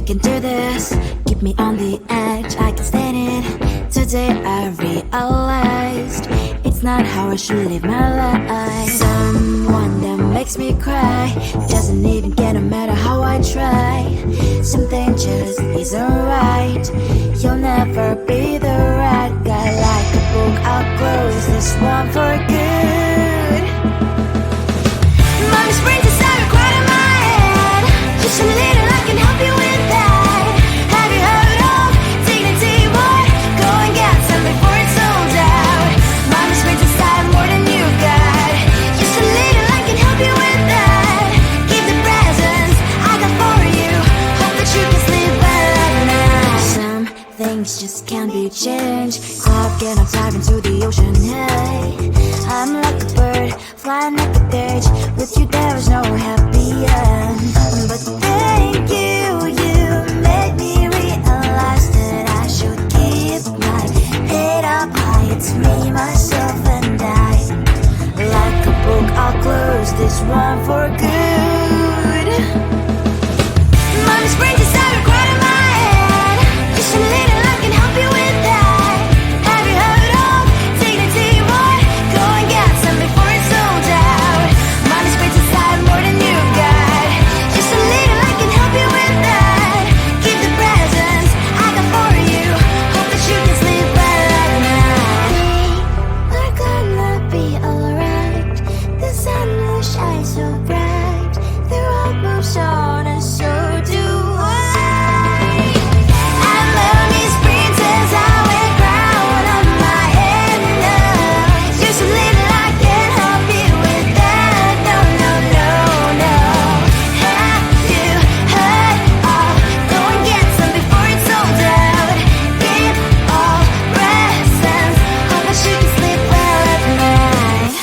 can do this. Keep me on the edge, I can stand it. Today I realized it's not how I should live my life. Someone that makes me cry doesn't even get no matter how I try. Something just isn't right. You'll never be the right guy. Like a book, I'll close this one for good. Mommy springs inside a quite in my head. Just a little, I can help you with that. Have you heard of dignity, boy? Go and get some before it's sold out. Mommy springs inside more than you got. Just a little, I can help you with that. Keep the presents I got for you. Hope that you can sleep well at night. Some things just can't be changed. Cloud getting dive into the ocean, hey. I'm like a bird, flying like a cage. With you there is no happy end. But thank you, you made me realize that I should keep my head up high. It's me, myself and I. Like a book, I'll close this one for good. Mommy springs inside a quite in my head. Just a little, I can help you with that. Have you heard of dignity, boy? Go and get some before it's sold out. Mommy springs inside more than you got. Just a little, I can help you with that. Keep the presents I got for you. Hope that you can sleep well at night. We're gonna be alright. The sun will shine so bright. The road moves on and so do I. And lonely sprinters, I wear crown on my head now. Just a little, I can help you with that. No, no, no, no. Have you heard of? Go and get some before it's sold out. Keep all presents. Hope that you can sleep well at night.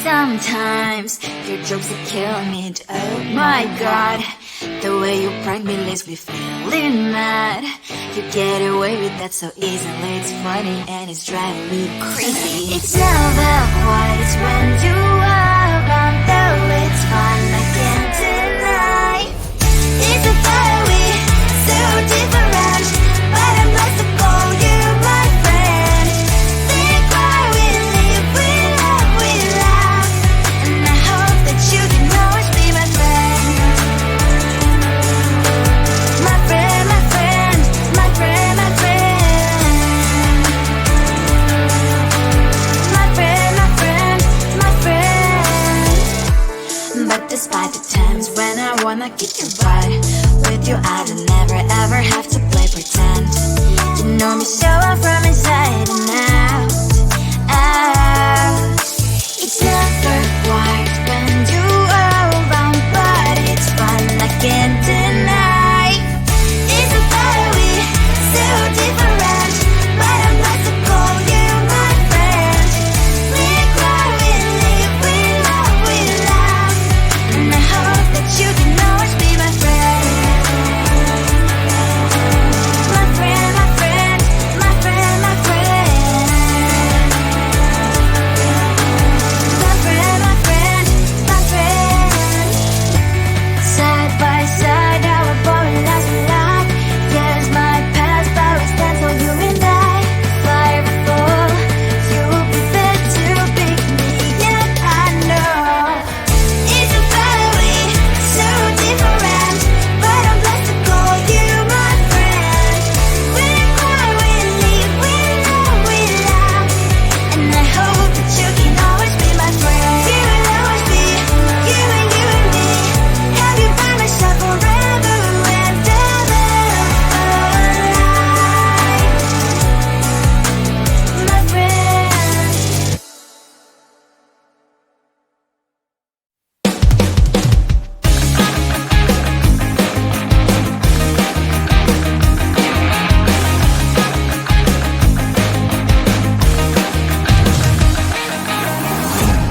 Sometimes your jokes that kill me. Oh my god, the way you prank me leaves me feeling mad. You get away with that so easily. It's funny and it's driving me crazy. It's never quiet, it's when you are around. Though it's fun, I can't deny. It's a fiery, so different, but I'm blessed to call you my friend. Think why we live, we love, we laugh, and I hope that you can always be my friend. My friend, my friend, my friend, my friend. My friend, my friend, my friend. But despite the times when I wanna kick your butt, with you I don't never ever have to play pretend. You know me so well from inside and out, out. It's never quiet when you are around, but it's fun, I can't deny. It's a fiery, so different, but I'm blessed to call you my friend. We cry, we live, we love, we laugh, and I hope that you can always be my friend. My friend, my friend, my friend, my friend. My friend, my friend, my friend. Side by side, our body lasts a lot. Years might pass, but we stand for you and I. Fly or fall, you'll be there to pick me up, I know. It's a fiery, so different, but I'm blessed to call you my friend. We cry, we live, we love, we laugh, and I hope that you can always be my friend. You will always be, you and me. Have you by my side forever and ever, my friend.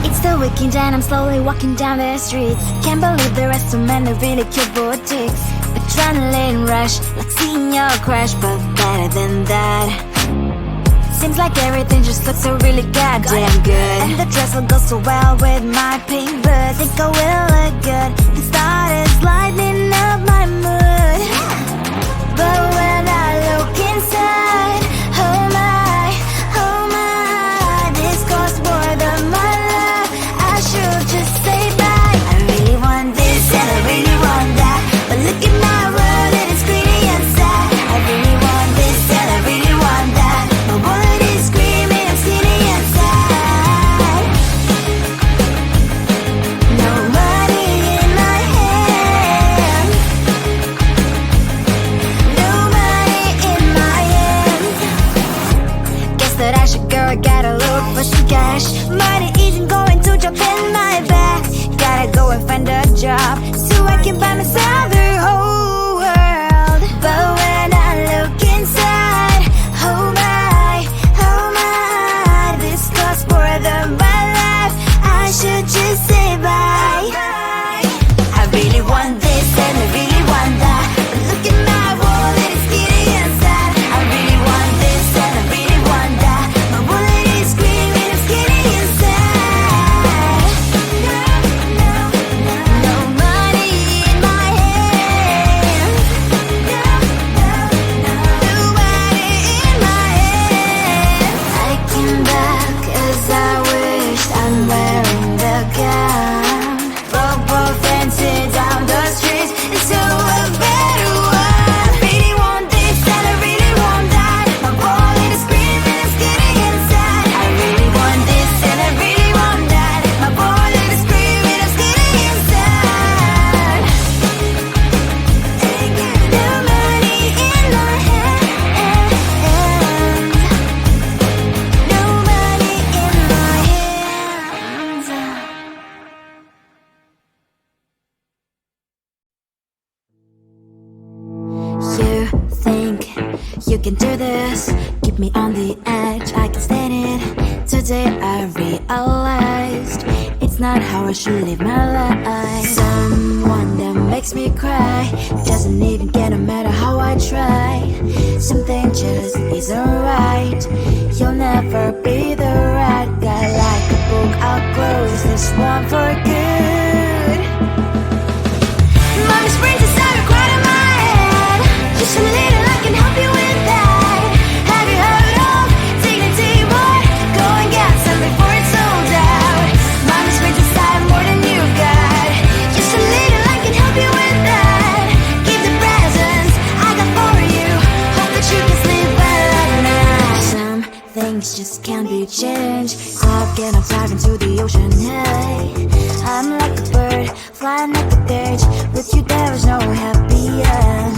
It's the weekend and I'm slowly walking down the streets. Can't believe there are so many really cute boutiques. Adrenaline rush, like seeing your crush, but better than that. Seems like everything just looks so really goddamn good. And the dress will go so well with my pink boots. Think I will look good. The thought is lighting up my mood. But when I look inside, oh my, this costs more than my life. I should just say bye. I really want this and I really want that, but look at my world and it's greedy and sad. I really want this and I really want that. My wallet is screaming, I'm skinny and sad. No money in my hand. No money in my hand. Guess that I should go, I gotta look for some cash. Money isn't going to drop in my bag. Gotta go and find a job so I can buy myself the whole world. But when I look inside, oh my, this costs more than my life. I should just say bye. I really want this and I really want that, but look at my wallet, it's skinny and sad. I really want this and I really want that. My wallet is screaming, I'm skinny and sad. No money in my hand. No money in my hand. I came back 'cause I wished I'm wearing the gown. Both dancing down the streets into a better one. I really want this and I really want that. My wallet is screaming, I'm skinny inside. I really want this and I really want that. My wallet is screaming, I'm skinny inside. No money in my hand. No money in my hands. You think you can do this? Keep me on the edge, I can stand it. Today I realized it's not how I should live my life. Someone that makes me cry doesn't even get no matter how I try. Something just isn't right. You'll never be the right guy. Like a book, I'll close this one for good. Mommy springs inside a quite in my head. Just a little, I can help you with that. Have you heard of dignity, boy? Go and get some before it's sold out. Mommy springs inside more than you've got. Just a little, I can help you with that. Keep the presents I got for you. Hope that you can sleep well at night. Some things just can't be changed. Stop getting flying into the ocean, hey. I'm like a bird, flying like a cage. With you there is no happy end.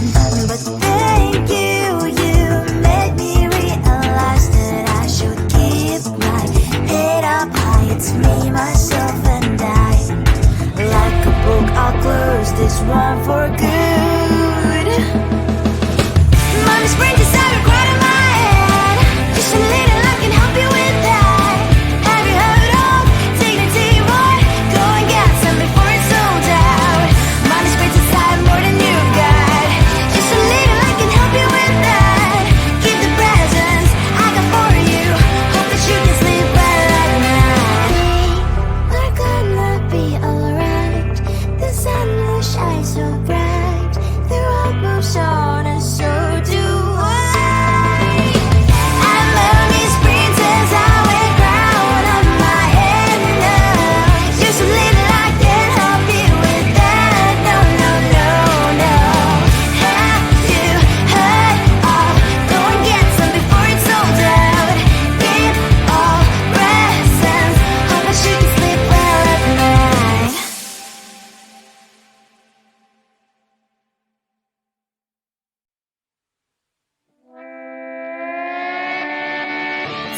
But thank you, you made me realize that I should keep my head up high. It's me, myself and I. Like a book, I'll close this one for good. Mommy springs inside a quite in my head. Just a little, I can help you with that. Have you heard of dignity, boy? Go and get some before it's sold out. Mommy springs inside more than you've got. Just a little, I can help you with that. Keep the presents I got for you. Hope that you can sleep well at night. We're gonna be alright. The sun will shine so bright. The road moves on and so do I. I'm Mommy's princess, I wear crown on my head now. Just a little, I can help you with that. No. Have you heard of? Go and get some before it's sold out. Keep all presents. Hope that you can sleep well at night.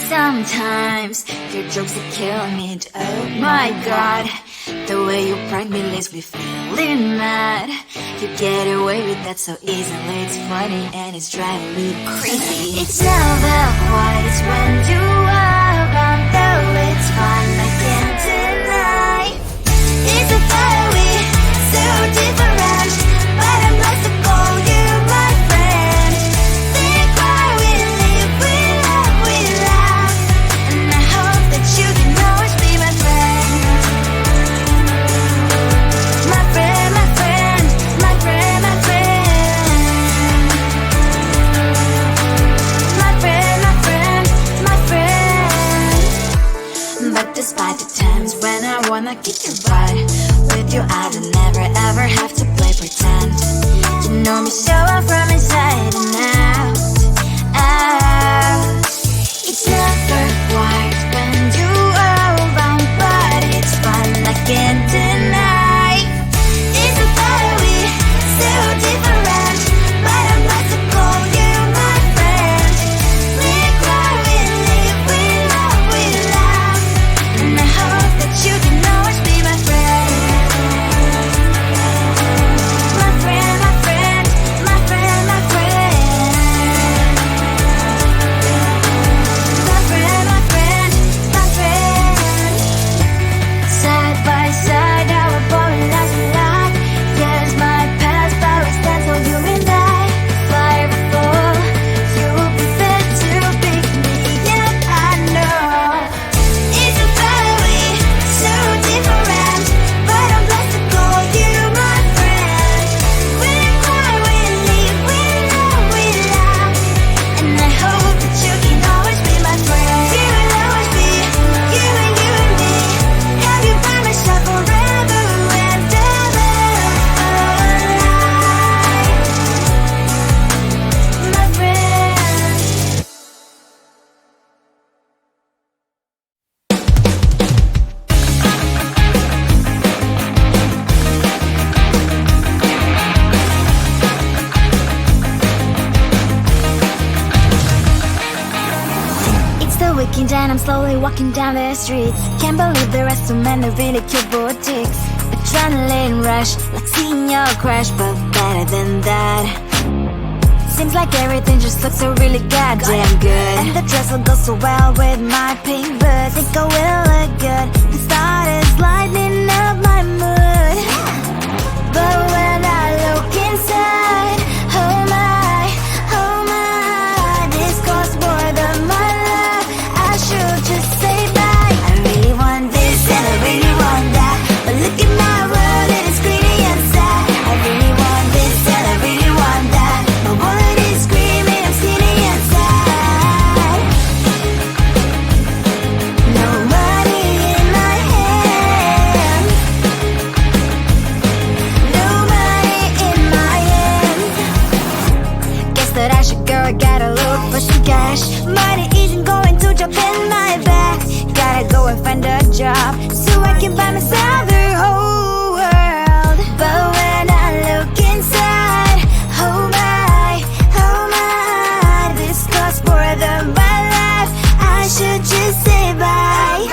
Sometimes your jokes are killing me. Oh my god, the way you prank me leaves me feeling mad. You get away with that so easily. It's funny and it's driving me crazy. It's never quite as when you are around, though it's fun, I can't deny. It's a fire we so different, but I'm lost to call you my friend. Think why we live, we love, we laugh. wanna kick your butt. With you I don't never ever have to play pretend. You know me so well from inside and out, out. It's never quiet when you are around, but it's fun, I can't deny. It's a better we, so different, but I'm blessed to call you my friend. We cry, we live, we love, we laugh, and I hope that you can always be my friend. My friend, my friend, my friend, my friend. My friend, my friend, my friend. Side by side, our body lies a lot. Yes, my past always stands for you and I. Fly before you will be there to pick me up, I know. It's a better way, so different, but I'm blessed to call you my friend. We cry, we live, we love, we laugh, and I hope that you can always be my friend. You will always be, you and me. Have you by my side forever and ever, my friend. It's the weekend and I'm slowly walking down the streets. Can't believe there are so many really cute boutiques. Adrenaline rush, like seeing your crush, but better than that. Seems like everything just looks so really goddamn good, and the dress will go so well with my pink boots. Think I will look good, the start is lighting up my mood. But when I look inside, oh my, this costs more than my love. I should just say bye. I really want this and I really want that, but look at my world and it's greedy and sad. I really want this and I really want that, my wallet is screaming, I'm skinny and sad. No money in my hand, no money in my hand. Guess that I should go, I gotta look for some cash. Money isn't going to jump in my bag. Gotta go and find a job so I can buy myself the whole world. But when I look inside, oh my, this costs more than my life. I should just say bye.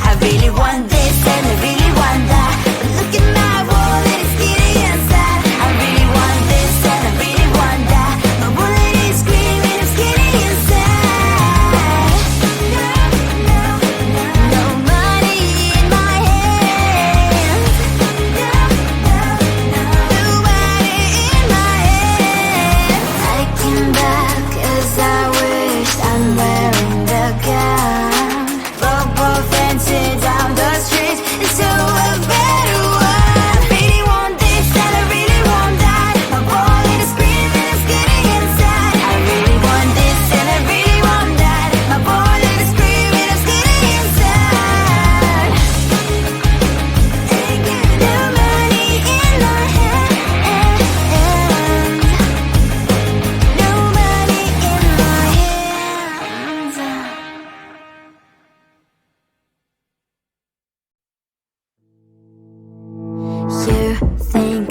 I really want this and I really want that, but look at my wallet, it's skinny and sad. I really want this and I really want that, my wallet is screaming, I'm skinny and sad. No money in my hand, no money in my hand. I came back 'cause I wish I'm wearing the gown, but fancy down the street into a better one. Really want this and I really want that, my wallet is screaming, it's getting inside. I really want this and I really want that, my wallet is screaming, it's getting inside. No money in my hand, no money in my hands. You think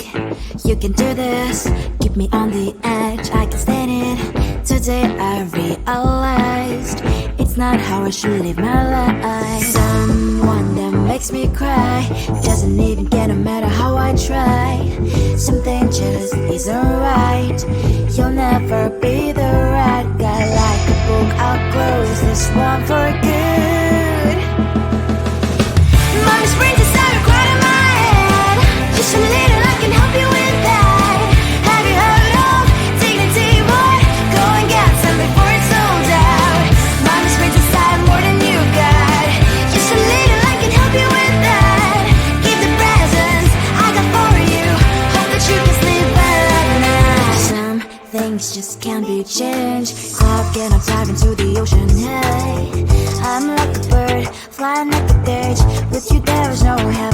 you can do this, keep me on the edge, I can stand it. Today I realized it's not how I should live my life. Someone that makes me cry doesn't even get, no matter how I try. Something just isn't right, you'll never be the right guy. Like a book, I'll close this one for good. Mommy springs inside a quite in my head, just a little, I can help you with that. Have you heard of dignity, boy? Go and get some before it's sold out. Mommy springs inside more than you got, just a little, I can help you with that. Keep the presents I got for you, hope that you can sleep well at night. Some things just can't be changed, clock and I'm diving to the ocean. Hey, I'm like a bird flying like a day. With you there is no help.